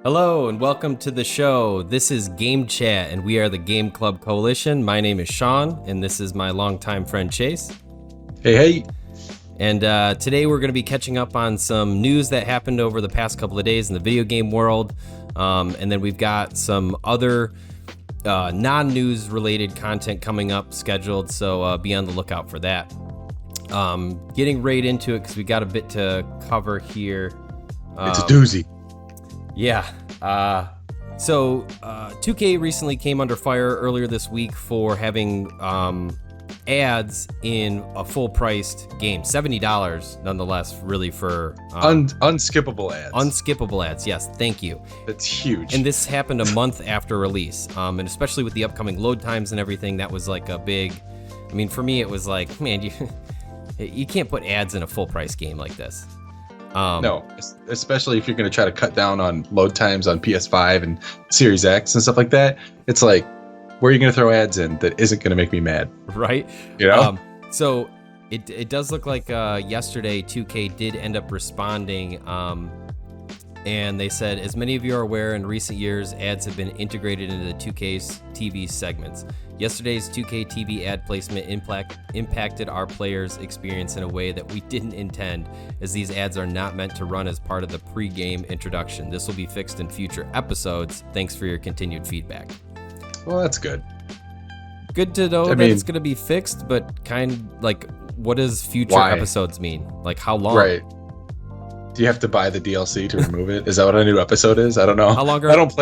Hello and welcome to the show. This is Game Chat and we are the Game Club Coalition. My name is Sean and this is my longtime friend Chase. Hey. And today we're going to be catching up on some news that happened over the past couple of days in the video game world. And then we've got some other non-news related content coming up scheduled, so be on the lookout for that. Getting right into it because we got a bit to cover here. It's a doozy. Yeah. So 2K recently came under fire earlier this week for having ads in a full-priced game. $70 nonetheless, really, for... unskippable ads. Unskippable ads, yes. Thank you. That's huge. And this happened a month after release. And especially with the upcoming load times and everything, that was like a big... I mean, for me, it was like, man, you can't put ads in a full-price game like this. No, especially if you're going to try to cut down on load times on PS5 and Series X and stuff like that. It's like, where are you going to throw ads in that isn't going to make me mad? Right? You know? So it does look like yesterday 2K did end up responding, and they said, as many of you are aware, in recent years, ads have been integrated into the 2K's TV segments. Yesterday's 2K TV ad placement impacted our players' experience in a way that we didn't intend, as these ads are not meant to run as part of the pre-game introduction. This will be fixed in future episodes. Thanks for your continued feedback. Well, that's good. Good to know that it's going to be fixed, but what does future episodes mean? Like, how long? Right. Do you have to buy the DLC to remove it? Is that what a new episode is? I don't know. How long? I don't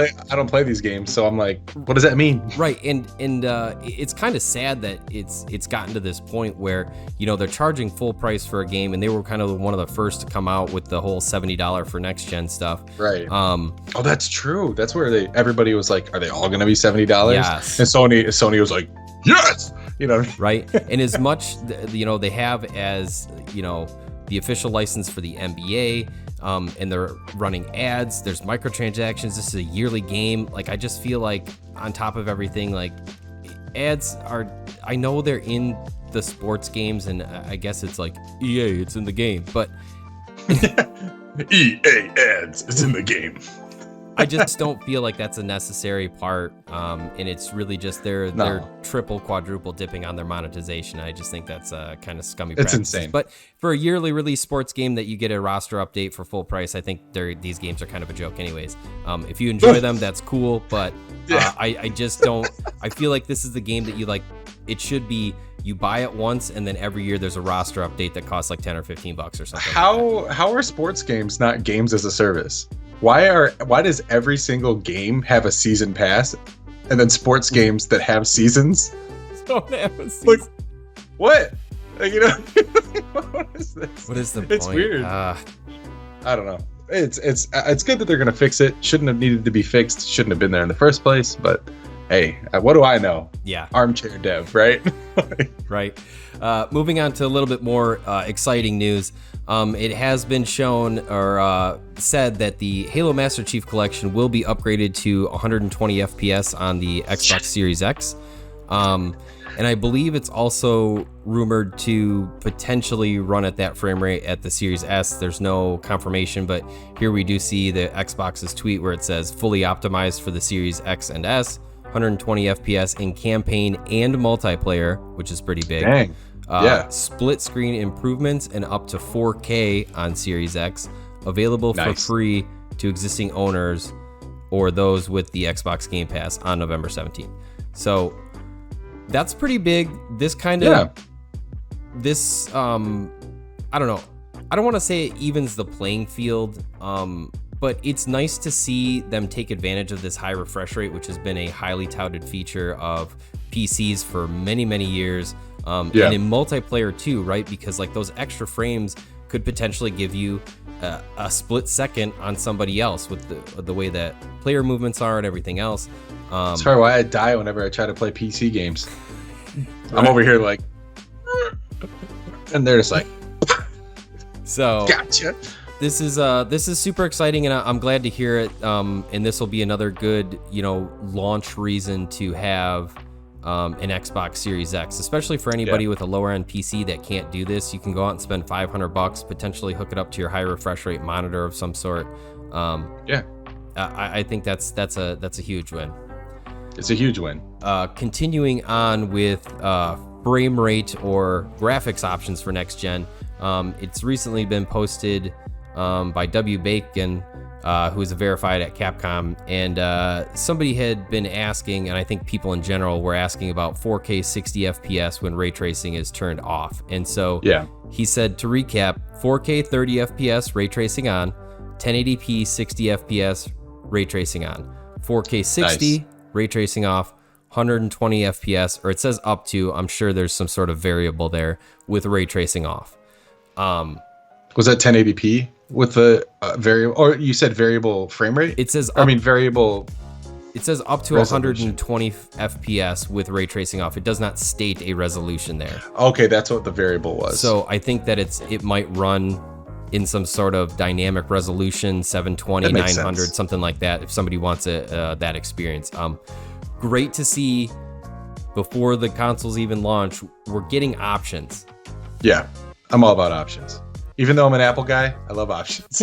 play these games, so I'm like, what does that mean? Right, and it's kind of sad that it's gotten to this point where, you know, they're charging full price for a game, and they were kind of one of the first to come out with the whole $70 for next gen stuff. Right. Oh, that's true. That's where everybody was like, are they all going to be $70? Yes. And Sony was like, yes. You know. Right. And as much, you know, they have as, you know, the official license for the NBA, and they're running ads. There's microtransactions. This is a yearly game. Like, I just feel like on top of everything, like, ads are, I know they're in the sports games, and I guess it's like, EA, it's in the game, but EA ads, it's in the game. I just don't feel like that's a necessary part, and it's really just they're triple, quadruple dipping on their monetization. I just think that's kind of scummy practice. It's insane. But for a yearly release sports game that you get a roster update for full price, I think these games are kind of a joke anyways. If you enjoy them, that's cool, but I just don't. I feel like this is the game that you like. It should be you buy it once, and then every year there's a roster update that costs like $10 or $15 or something. How are sports games not games as a service? Why does every single game have a season pass, and then sports games that have seasons don't have a season? Like, what? Like, you know, what is this? What is the point? It's weird. I don't know. It's good that they're gonna fix it. Shouldn't have needed to be fixed. Shouldn't have been there in the first place. But hey, what do I know? Yeah. Armchair dev, right? Right. Moving on to a little bit more exciting news. It has been shown or said that the Halo Master Chief Collection will be upgraded to 120 FPS on the Xbox Series X. And I believe it's also rumored to potentially run at that frame rate at the Series S. There's no confirmation, but here we do see the Xbox's tweet where it says fully optimized for the Series X and S, 120 FPS in campaign and multiplayer, which is pretty big. Dang. Split screen improvements and up to 4K on Series X, available for free to existing owners or those with the Xbox Game Pass on November 17th. So that's pretty big. This kind of, I don't know. I don't want to say it evens the playing field, but it's nice to see them take advantage of this high refresh rate, which has been a highly touted feature of PCs for many, many years. And in multiplayer too, right? Because like those extra frames could potentially give you a split second on somebody else with the way that player movements are and everything else. That's probably why I die whenever I try to play PC games. Right. I'm over here like, and they're just like, so gotcha. This is super exciting, and I'm glad to hear it. And this will be another good, you know, launch reason to have an Xbox Series X, especially for anybody with a lower end PC that can't do this. You can go out and spend $500, potentially hook it up to your high refresh rate monitor of some sort. I think that's a huge win. It's a huge win. Continuing on with frame rate or graphics options for next gen, it's recently been posted by W. Bacon, who is a verified at Capcom, and somebody had been asking, and I think people in general were asking about 4K 60 FPS when ray tracing is turned off. And so he said, to recap, 4K 30 FPS ray tracing on, 1080p 60 FPS ray tracing on, 4K 60 ray tracing off, 120 FPS, or it says up to, I'm sure there's some sort of variable there, with ray tracing off. Was that 1080p with the variable, or you said variable frame rate? It says variable. It says up to 120 FPS with ray tracing off. It does not state a resolution there. Okay, that's what the variable was. So I think that it might run in some sort of dynamic resolution, 720, 900, sense. Something like that, if somebody wants that experience. Great to see before the consoles even launch, we're getting options. Yeah, I'm all about options. Even though I'm an Apple guy, I love options.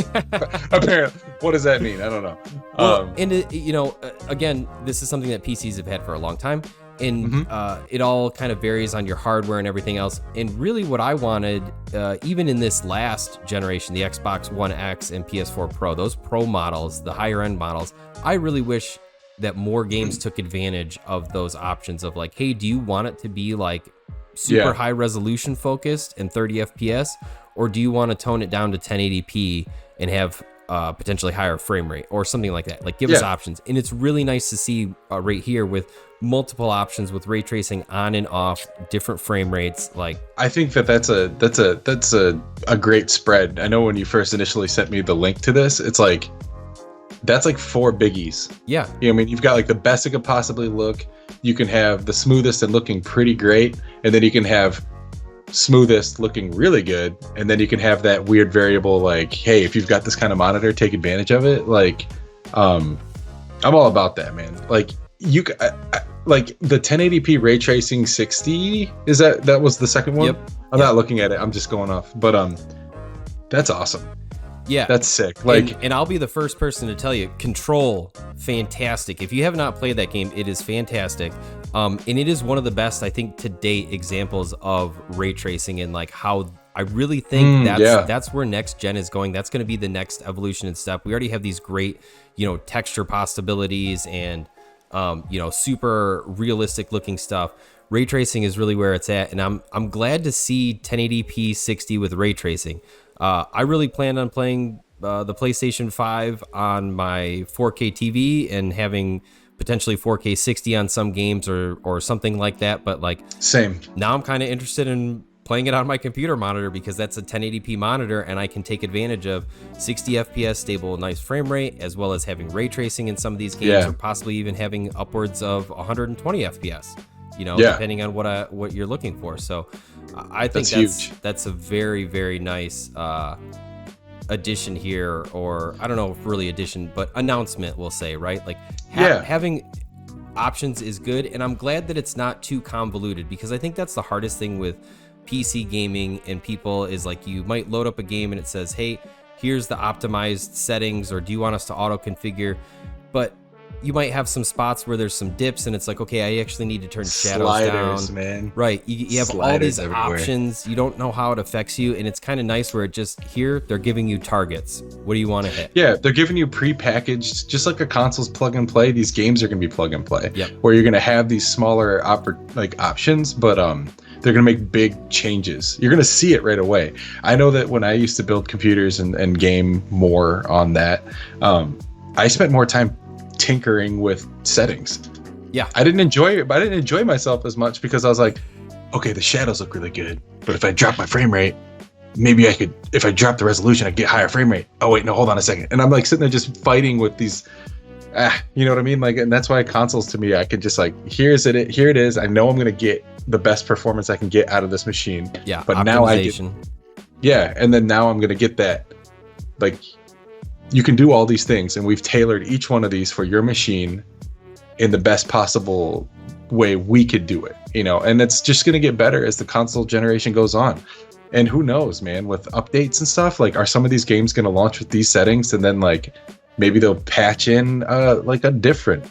Apparently, what does that mean? I don't know. Well, and again, this is something that PCs have had for a long time, and it all kind of varies on your hardware and everything else. And really, what I wanted, even in this last generation, the Xbox One X and PS4 Pro, those Pro models, the higher end models, I really wish that more games took advantage of those options of like, hey, do you want it to be like super high resolution focused and 30 FPS? Or do you want to tone it down to 1080p and have potentially higher frame rate or something like that? Like, give us options. And it's really nice to see right here with multiple options with ray tracing on and off, different frame rates. Like, I think that's a great spread. I know when you first initially sent me the link to this, it's like, that's like 4 biggies. Yeah. You know, I mean, you've got like the best it could possibly look. You can have the smoothest and looking pretty great. And then you can have smoothest looking really good, and then you can have that weird variable like, hey, if you've got this kind of monitor, take advantage of it. Like, I'm all about that, man. Like, like the 1080p ray tracing 60, is that was the second one? Yep. I'm not looking at it, I'm just going off, but that's awesome. Yeah, that's sick. Like, and I'll be the first person to tell you, Control, fantastic. If you have not played that game, it is fantastic. And it is one of the best, I think, to date examples of ray tracing and like how I really think that's where next gen is going. That's going to be the next evolution and step. We already have these great, texture possibilities and, super realistic looking stuff. Ray tracing is really where it's at, and I'm glad to see 1080p 60 with ray tracing. I really plan on playing the PlayStation 5 on my 4K TV and having potentially 4K 60 on some games or something like that. But like, same. Now I'm kind of interested in playing it on my computer monitor because that's a 1080p monitor, and I can take advantage of 60 FPS stable, nice frame rate, as well as having ray tracing in some of these games, or possibly even having upwards of 120 FPS. Depending on what you're looking for. So I think that's a very, very nice addition here, or I don't know if really addition, but announcement, we'll say, right? Like having options is good, and I'm glad that it's not too convoluted, because I think that's the hardest thing with PC gaming and people is like, you might load up a game and it says, hey, here's the optimized settings, or do you want us to auto configure? But you might have some spots where there's some dips and it's like, okay, I actually need to turn shadows down. Man. Right. You have all these options. You don't know how it affects you. And it's kind of nice where they're giving you targets. What do you want to hit? Yeah, they're giving you pre-packaged, just like a console's plug and play. These games are going to be plug and play. Yep. Where you're going to have these smaller options, but they're going to make big changes. You're going to see it right away. I know that when I used to build computers and game more on that, I spent more time tinkering with settings. Yeah, I didn't enjoy it, but I didn't enjoy myself as much because I was like, okay, the shadows look really good, but if I drop my frame rate, maybe I could, if I drop the resolution, I get higher frame rate. Oh wait, no, hold on a second. And I'm like sitting there just fighting with these, you know what I mean? Like, and that's why consoles to me, I could just like, here it is. I know I'm going to get the best performance I can get out of this machine. Yeah, but now and then now I'm going to get that, like, you can do all these things, and we've tailored each one of these for your machine in the best possible way we could do it, and it's just going to get better as the console generation goes on. And who knows, man, with updates and stuff, like, are some of these games going to launch with these settings and then like maybe they'll patch in like a different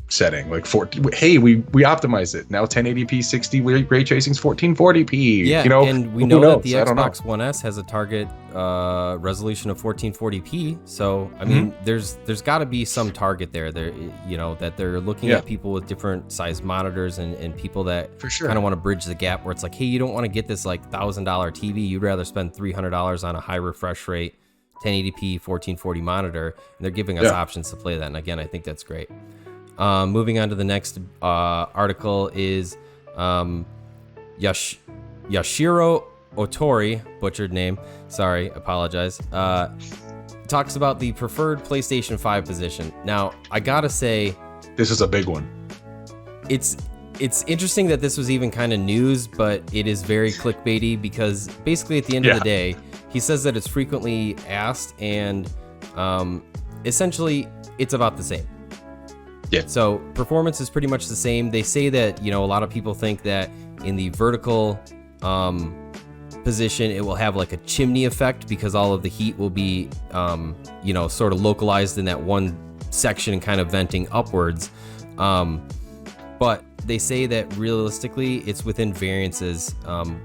setting, like 14. Hey, we optimized it now. 1080p 60 ray tracing is 1440p. Yeah, you know, and we know that the Xbox One S has a target resolution of 1440p. So I mean, there's got to be some target there. That they're looking at people with different size monitors and people that for sure kind of want to bridge the gap where it's like, hey, you don't want to get this like $1,000 TV. You'd rather spend $300 on a high refresh rate 1080p 1440 monitor, and they're giving us options to play that. And again, I think that's great. Moving on to the next article is Yashiro Otori, butchered name, sorry, apologize, talks about the preferred PlayStation 5 position. Now, I gotta say, this is a big one. It's interesting that this was even kind of news, but it is very clickbaity because basically at the end of the day, he says that it's frequently asked and essentially it's about the same. Yeah. So performance is pretty much the same. They say that, a lot of people think that in the vertical position, it will have like a chimney effect because all of the heat will be, sort of localized in that one section and kind of venting upwards. But they say that realistically, it's within variances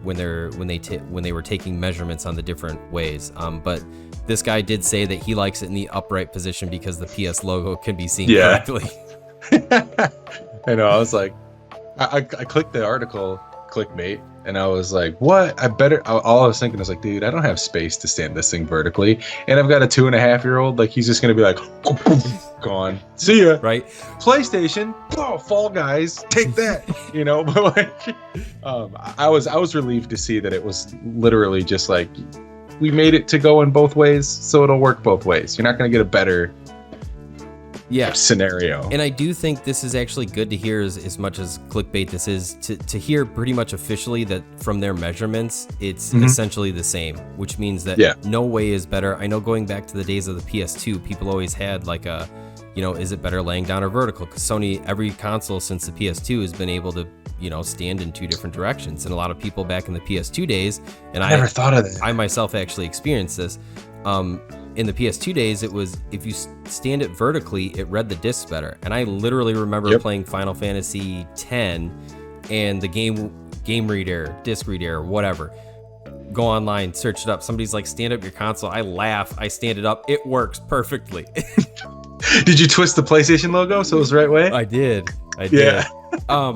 when they were taking measurements on the different ways. But this guy did say that he likes it in the upright position because the PS logo can be seen correctly. I know. I was like, I clicked the article, clickbait, and I was like, what? All I was thinking was like, dude, I don't have space to stand this thing vertically. And I've got a 2.5-year-old. Like, he's just going to be like, gone. See ya. Right. PlayStation, Fall Guys, take that. But like, I was relieved to see that it was literally just like, we made it to go in both ways, so it'll work both ways. You're not going to get a better scenario. And I do think this is actually good to hear as much as clickbait this is, to hear pretty much officially that from their measurements, it's essentially the same, which means that no way is better. I know going back to the days of the PS2, people always had like a, is it better laying down or vertical? Because Sony, every console since the PS2 has been able to, stand in two different directions. And a lot of people back in the PS2 days, and I never thought of that. I myself actually experienced this. In the PS2 days, it was if you stand it vertically, it read the discs better. And I literally remember playing Final Fantasy X and the game reader, disc reader, whatever. Go online, search it up. Somebody's like, stand up your console. I laugh. I stand it up. It works perfectly. Did you twist the PlayStation logo so it was the right way? I did. Yeah.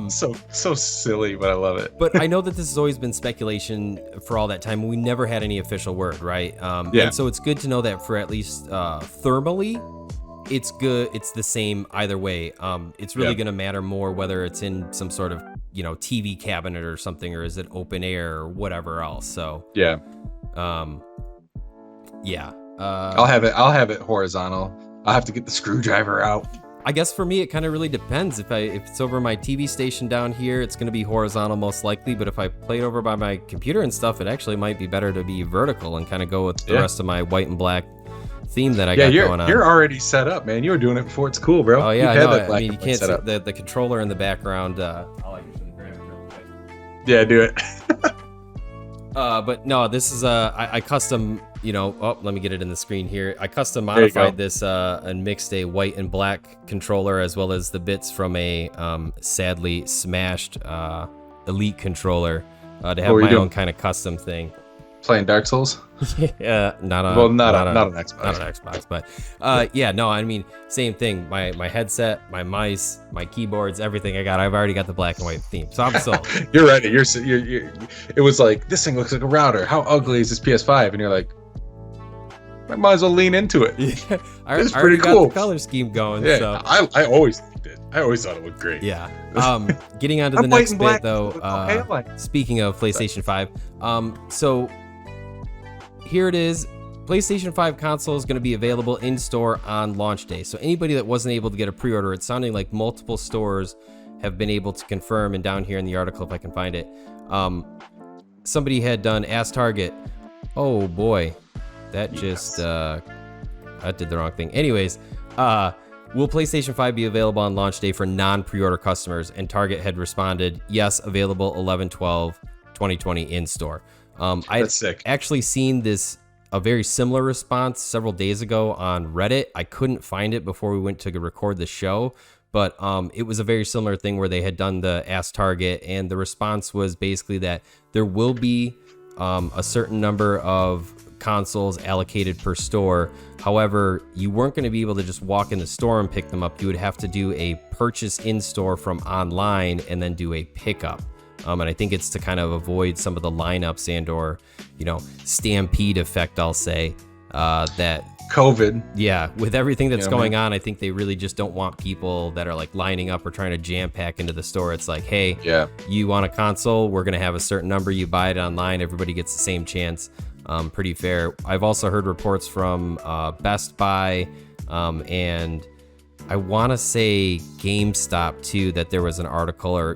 So silly, but I love it. But I know that this has always been speculation for all that time. We never had any official word, right? And so it's good to know that for at least thermally, it's good. It's the same either way. It's really going to matter more whether it's in some sort of TV cabinet or something, or is it open air or whatever else. So I'll have it horizontal. I'll have to get the screwdriver out. I guess for me, it kind of really depends. If it's over my TV station down here, it's going to be horizontal most likely. But if I play it over by my computer and stuff, it actually might be better to be vertical and kind of go with the rest of my white and black theme that I got going on. You're already set up, man. You were doing it before it's cool, bro. Oh yeah, I mean, you can't see the controller in the background. I'll actually grab it real quick. Yeah, do it. But no, this is I custom. Let me get it in the screen here. I custom modified this and mixed a white and black controller as well as the bits from a sadly smashed Elite controller to have my own kind of custom thing. Playing Dark Souls? Yeah, not an Xbox. Not an Xbox, but I mean, same thing. My headset, my mice, my keyboards, everything I've already got the black and white theme, so I'm sold. You're ready. You're. It was like, this thing looks like a router. How ugly is this PS5? And you're like, I might as well lean into it. Yeah, it's pretty cool. Got the color scheme going. Yeah, so. I always did. I always thought it looked great. Yeah. Getting on to the next bit, though. Speaking of PlayStation 5, so here it is. PlayStation 5 console is going to be available in store on launch day. So anybody that wasn't able to get a pre-order, it's sounding like multiple stores have been able to confirm. And down here in the article, if I can find it, somebody had done Ask Target. Oh boy. That just, I did the wrong thing. Anyways, will PlayStation 5 be available on launch day for non-pre-order customers? And Target had responded, yes, available 11/12/2020 in store. I've actually seen this a very similar response several days ago on Reddit. I couldn't find it before we went to record the show, but it was a very similar thing where they had done the Ask Target, and the response was basically that there will be a certain number of consoles allocated per store. However, you weren't going to be able to just walk in the store and pick them up. You would have to do a purchase in store from online and then do a pickup. And I think it's to kind of avoid some of the lineups and or, stampede effect, I'll say, that COVID. Yeah, with everything that's going on, I think they really just don't want people that are like lining up or trying to jam pack into the store. It's like, hey, you want a console? We're going to have a certain number. You buy it online. Everybody gets the same chance. Pretty fair. I've also heard reports from Best Buy and I want to say GameStop too, that there was an article or,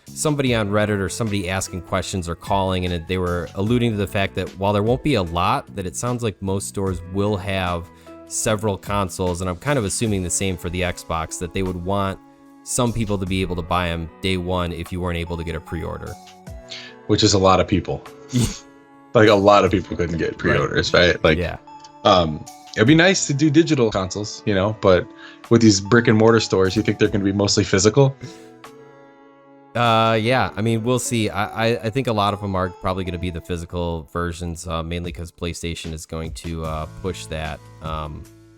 somebody on Reddit or somebody asking questions or calling, and they were alluding to the fact that while there won't be a lot, that it sounds like most stores will have several consoles. And I'm kind of assuming the same for the Xbox, that they would want some people to be able to buy them day one if you weren't able to get a pre-order. Which is a lot of people. Like a lot of people couldn't get pre-orders, right? Like, it'd be nice to do digital consoles, but with these brick and mortar stores, you think they're going to be mostly physical? I mean, we'll see. I think a lot of them are probably going to be the physical versions, mainly because PlayStation is going to push that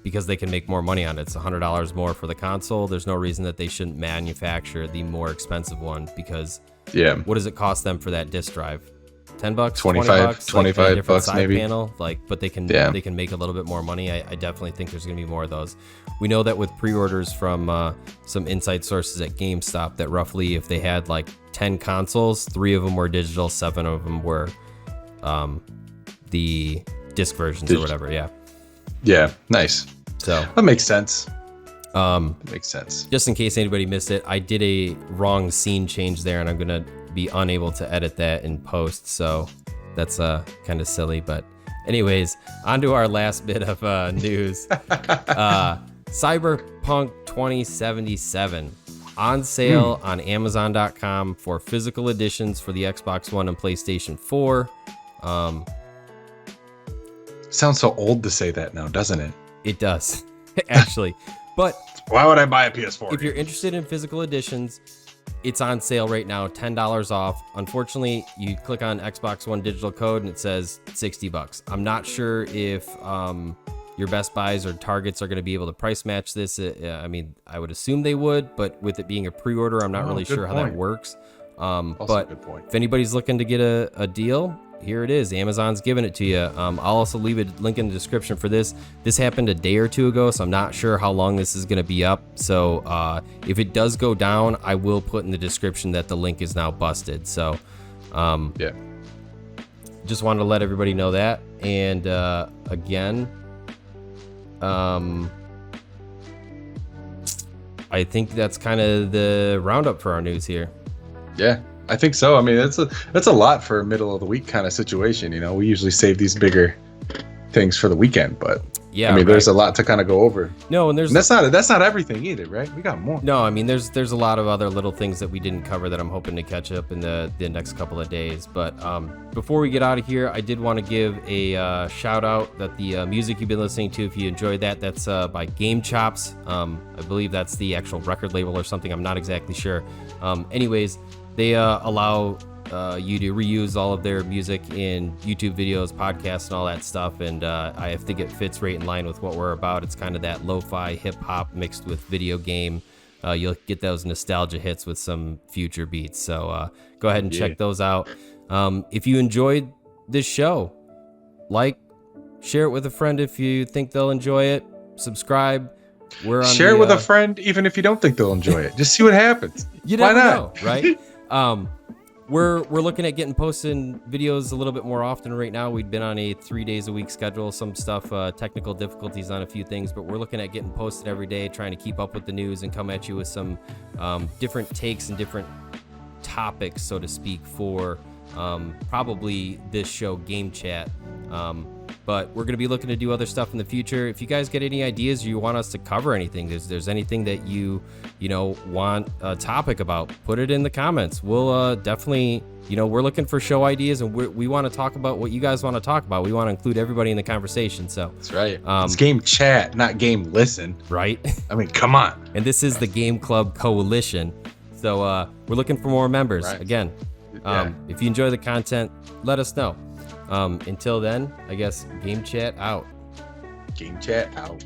because they can make more money on it. It's $100 more for the console. There's no reason that they shouldn't manufacture the more expensive one because what does it cost them for that disc drive? $10, 25 bucks maybe. Panel, but they can make a little bit more money. I definitely think there's going to be more of those. We know that with pre-orders from some inside sources at GameStop, that roughly if they had like 10 consoles, 3 of them were digital, 7 of them were the disc versions or whatever. Yeah, nice. So that makes sense. Makes sense. Just in case anybody missed it, I did a wrong scene change there, and I'm gonna be unable to edit that in post, so that's kind of silly. But anyways, on to our last bit of news. CyberPunk 2077 on sale on Amazon.com for physical editions for the Xbox One and PlayStation 4. Sounds so old to say that now, doesn't it? It does, actually. But why would I buy a PS4? If you're interested in physical editions, it's on sale right now, $10 off. Unfortunately, you click on Xbox One digital code and it says $60. I'm not sure if your Best Buys or Targets are going to be able to price match this. I mean, I would assume they would, but with it being a pre-order, I'm not really sure how that works. But if anybody's looking to get a deal, here it is. Amazon's giving it to you. I'll also leave a link in the description for this. This happened a day or two ago, so I'm not sure how long this is going to be up. So if it does go down, I will put in the description that the link is now busted. So just wanted to let everybody know that. And again, I think that's kind of the roundup for our news here. Yeah, I think so. I mean, that's a lot for a middle of the week kind of situation. We usually save these bigger things for the weekend, but I mean, there's a lot to kind of go over. No, and that's not everything either, right? We got more. No, I mean, there's a lot of other little things that we didn't cover that I'm hoping to catch up in the next couple of days. But before we get out of here, I did want to give a shout out that the music you've been listening to, if you enjoyed that's by Game Chops. I believe that's the actual record label or something. I'm not exactly sure. Anyways, they allow you to reuse all of their music in YouTube videos, podcasts, and all that stuff. And I think it fits right in line with what we're about. It's kind of that lo-fi hip-hop mixed with video game. You'll get those nostalgia hits with some future beats. So go ahead and check those out. If you enjoyed this show, share it with a friend if you think they'll enjoy it. Subscribe. Share it with a friend even if you don't think they'll enjoy it. Just see what happens. You never know, right? We're looking at getting posting videos a little bit more often right now. We've been on a 3 days a week schedule. Some stuff, technical difficulties on a few things, but we're looking at getting posted every day, trying to keep up with the news and come at you with some different takes and different topics, so to speak, for probably this show, Game Chat. But we're going to be looking to do other stuff in the future. If you guys get any ideas or you want us to cover anything, there's anything that you want a topic about, put it in the comments. We'll definitely, we're looking for show ideas, and we want to talk about what you guys want to talk about. We want to include everybody in the conversation. So that's right. It's game chat, not game listen. Right. I mean, come on. And this is the Game Club Coalition. So we're looking for more members. Right. Again, if you enjoy the content, let us know. Until then, I guess game chat out. Game chat out.